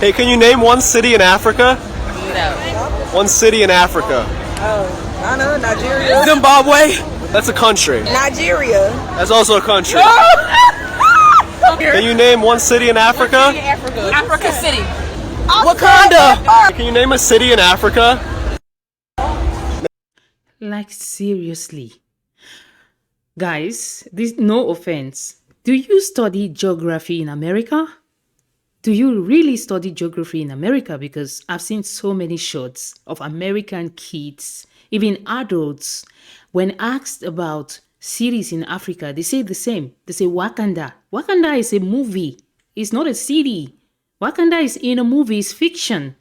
Hey, can you name one city in Africa? No. One city in Africa. Oh, I don't know, Nigeria. Zimbabwe. That's a country. Nigeria. That's also a country. Can you name one city in Africa? Africa City. Wakanda. Can you name a city in Africa? Like, seriously. Guys, this, no offense. Do you study geography in America? Do you really study geography in America? Because I've seen so many shots of American kids, even adults, when asked about cities in Africa, they say the same. They say Wakanda. Wakanda is a movie. It's not a city. Wakanda is in a movie. It's fiction.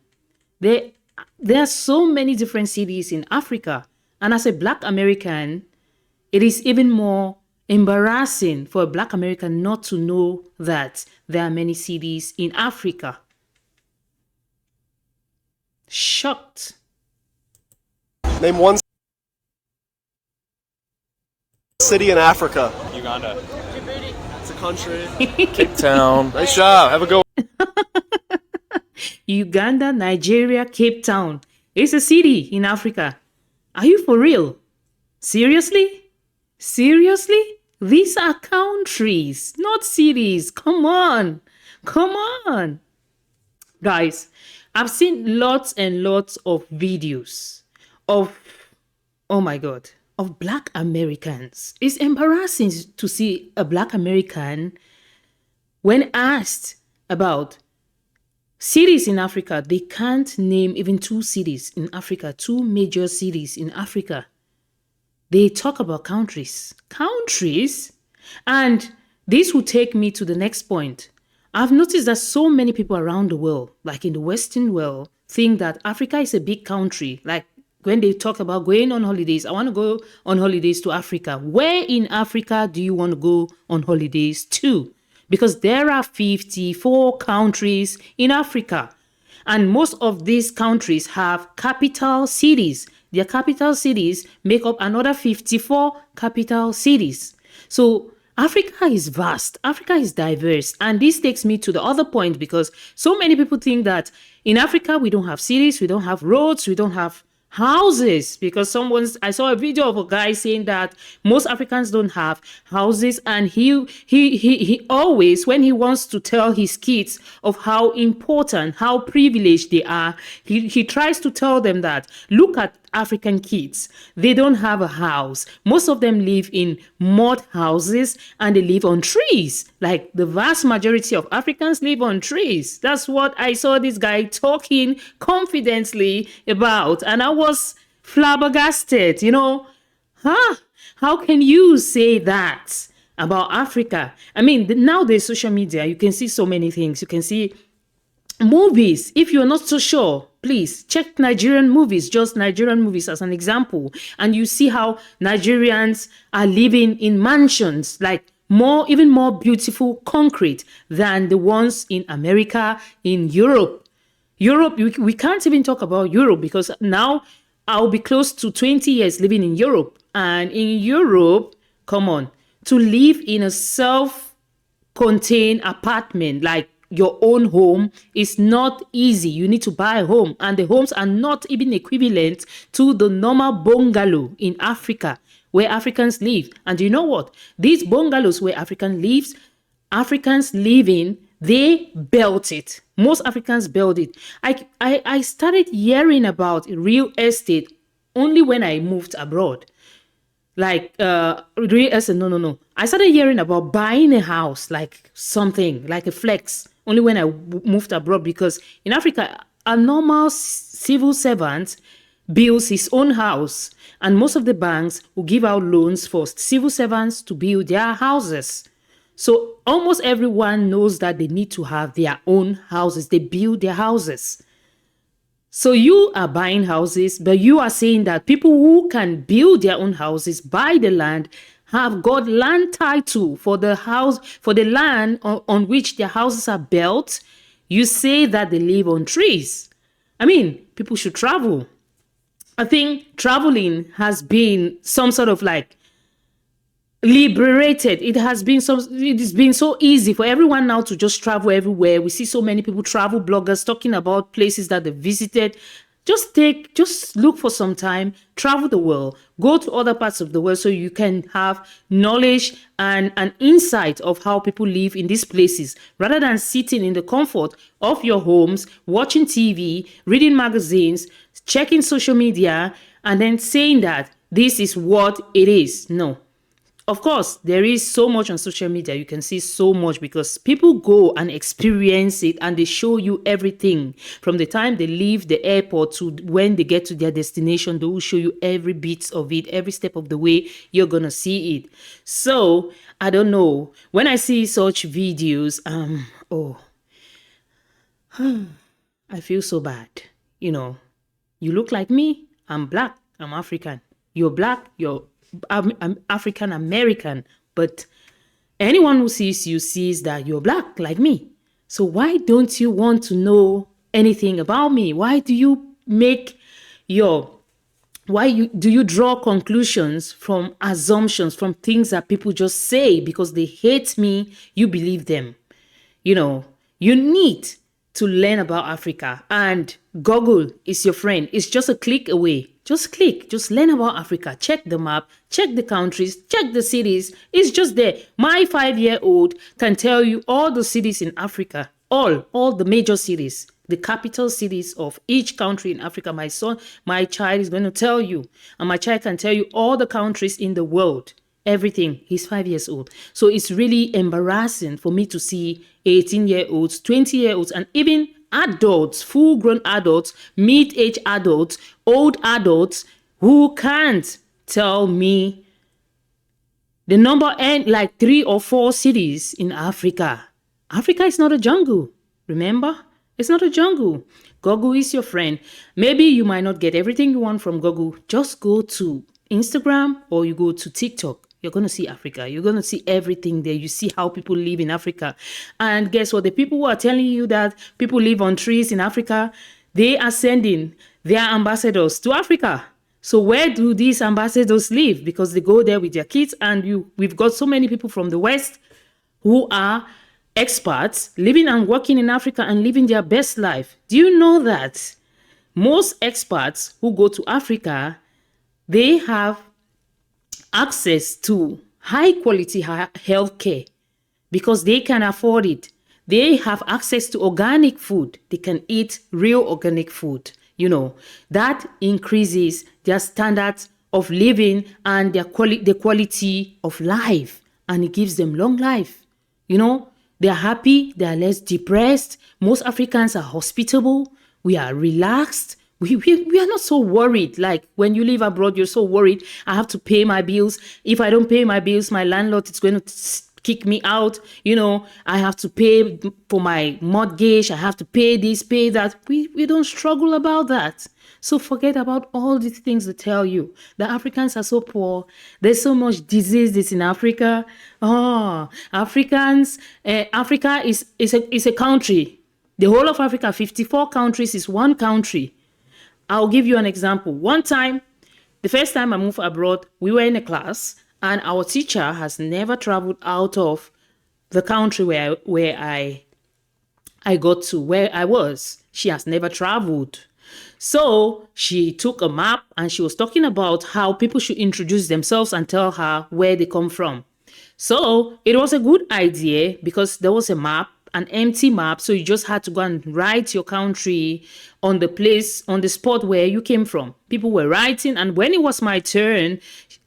There are so many different cities in Africa. And as a Black American, it is even more embarrassing for a Black American not to know that there are many cities in Africa. Shocked. Name one city in Africa. Uganda. It's a country. Cape Town. Nice job. Have a good one. Uganda, Nigeria, Cape Town. It's a city in Africa. Are you for real? Seriously? Seriously? These are countries, not cities. Come on. Come on. Guys, I've seen lots and lots of videos of, oh my God, of Black Americans. It's embarrassing to see a Black American when asked about cities in Africa. They can't name even 2 cities in Africa, 2 major cities in Africa. They talk about countries. Countries? And this will take me to the next point. I've noticed that so many people around the world, like in the Western world, think that Africa is a big country. Like when they talk about going on holidays, I want to go on holidays to Africa. Where in Africa do you want to go on holidays to? Because there are 54 countries in Africa. And most of these countries have capital cities. Their capital cities make up another 54 capital cities. So Africa is vast. Africa is diverse. And this takes me to the other point, because so many people think that in Africa, we don't have cities, we don't have roads, we don't have houses, because I saw a video of a guy saying that most Africans don't have houses, and he always, when he wants to tell his kids of how important, how privileged they are, he tries to tell them that, look at African kids. They don't have a house. Most of them live in mud houses and they live on trees. Like the vast majority of Africans live on trees. That's what I saw this guy talking confidently about. And I was flabbergasted, How can you say that about Africa? I mean, now there's social media. You can see so many things. You can see movies. If you're not so sure, please check Nigerian movies, just Nigerian movies as an example. And you see how Nigerians are living in mansions, like even more beautiful concrete than the ones in America, in Europe. We can't even talk about Europe, because now I'll be close to 20 years living in Europe. And in Europe, come on, to live in a self-contained apartment, like your own home, is not easy. You need to buy a home, and the homes are not even equivalent to the normal bungalow in Africa where Africans live. And you know what? These bungalows where Africans live in, they built it. Most Africans built it. I started hearing about real estate only when I moved abroad. Like real estate, no. I started hearing about buying a house, like something, like a flex, only when I moved abroad, because in Africa, a normal civil servant builds his own house, and most of the banks will give out loans for civil servants to build their houses. So almost everyone knows that they need to have their own houses. They build their houses. So you are buying houses, but you are saying that people who can build their own houses, buy the land, have got land title for the house, for the land on which their houses are built. You say that they live on trees. I mean, people should travel. I think traveling has been some sort of like liberated. It has been so easy for everyone now to just travel everywhere. We see so many people, travel bloggers, talking about places that they visited. Just look for some time, travel the world, go to other parts of the world so you can have knowledge and an insight of how people live in these places, rather than sitting in the comfort of your homes, watching TV, reading magazines, checking social media, and then saying that this is what it is. No. Of course, there is so much on social media. You can see so much because people go and experience it, and they show you everything from the time they leave the airport to when they get to their destination. They will show you every bit of it, every step of the way. You're going to see it. So I don't know. When I see such videos, I feel so bad. You look like me. I'm black. I'm African. You're black. I'm African American, but anyone who sees you sees that you're black like me. So why don't you want to know anything about me? Why do you do you draw conclusions from assumptions, from things that people just say because they hate me? You believe them. You need to learn about Africa, and Google is your friend. It's just a click away. Just click, just learn about Africa. Check the map, check the countries, check the cities. It's just there. My 5-year-old can tell you all the cities in Africa, all the major cities, the capital cities of each country in Africa. My child is going to tell you, and my child can tell you all the countries in the world. Everything. He's 5 years old. So it's really embarrassing for me to see 18-year-olds, 20-year-olds, and even adults, full-grown adults, mid-age adults, old adults who can't tell me the number and like 3 or 4 cities in Africa. Africa is not a jungle. Remember? It's not a jungle. Google is your friend. Maybe you might not get everything you want from Google. Just go to Instagram or you go to TikTok. You're going to see Africa. You're going to see everything there. You see how people live in Africa. And guess what? The people who are telling you that people live on trees in Africa, they are sending their ambassadors to Africa. So where do these ambassadors live? Because they go there with their kids, and we've got so many people from the West who are expats living and working in Africa and living their best life. Do you know that most expats who go to Africa, they have access to high quality health care because they can afford it. They have access to organic food. They can eat real organic food. That increases their standards of living and the quality of life, and it gives them long life. They're happy. They're less depressed. Most Africans are hospitable. We are relaxed. We are not so worried. Like when you live abroad, you're so worried. I have to pay my bills. If I don't pay my bills, my landlord is going to kick me out. I have to pay for my mortgage. I have to pay this, pay that. We don't struggle about that. So forget about all these things they tell you. The Africans are so poor. There's so much diseases in Africa. Africa is a country. The whole of Africa, 54 countries, is one country. I'll give you an example. One time, the first time I moved abroad, we were in a class, and our teacher has never traveled out of the country where I got to, where I was. She has never traveled. So she took a map and she was talking about how people should introduce themselves and tell her where they come from. So it was a good idea because there was a map, an empty map. So you just had to go and write your country on the spot where you came from. People were writing. And when it was my turn,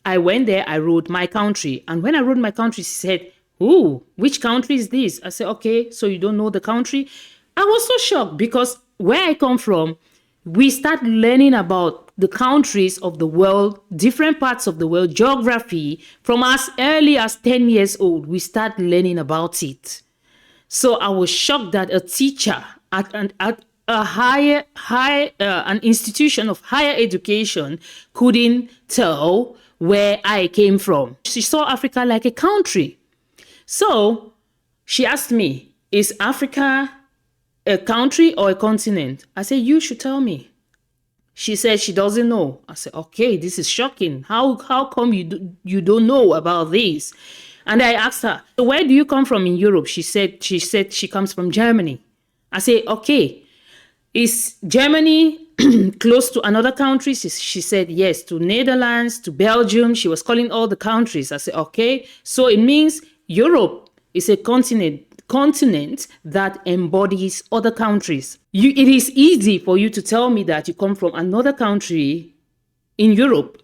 I went there, I wrote my country. And when I wrote my country, she said, "Ooh, which country is this?" I said, "Okay, so you don't know the country?" I was so shocked because where I come from, we start learning about the countries of the world, different parts of the world, geography, from as early as 10 years old. We start learning about it. So I was shocked that a teacher at an institution of higher education couldn't tell where I came from. She saw Africa like a country. So she asked me, "Is Africa a country or a continent?" I said, "You should tell me." She said she doesn't know. I said, okay, this is shocking. How come you don't know about this? And I asked her, so where do you come from in Europe? She said she comes from Germany. I said, okay, is Germany close to another country? She said yes, to Netherlands, to Belgium. She was calling all the countries. I said, okay, so it means Europe is a continent that embodies other countries. It is easy for you to tell me that you come from another country in Europe.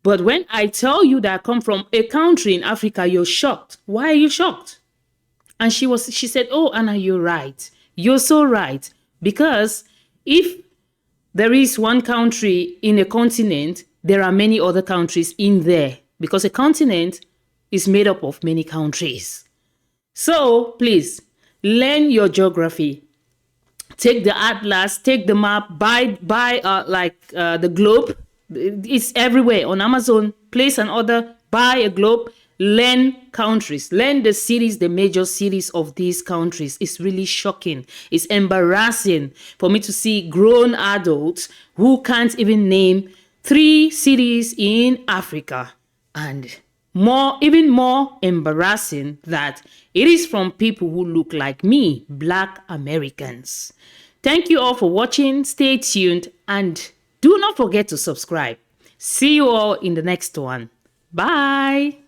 But when I tell you that I come from a country in Africa, you're shocked. Why are you shocked? And she said, oh, Anna, you're right. You're so right. Because if there is one country in a continent, there are many other countries in there. Because a continent is made up of many countries. So please, learn your geography. Take the atlas, take the map, buy the globe. It's everywhere on Amazon. Place an order, buy a globe, learn countries, learn the cities, the major cities of these countries. It's really shocking. It's embarrassing for me to see grown adults who can't even name 3 cities in Africa. And even more embarrassing that it is from people who look like me, Black Americans. Thank you all for watching. Stay tuned and do not forget to subscribe. See you all in the next one. Bye.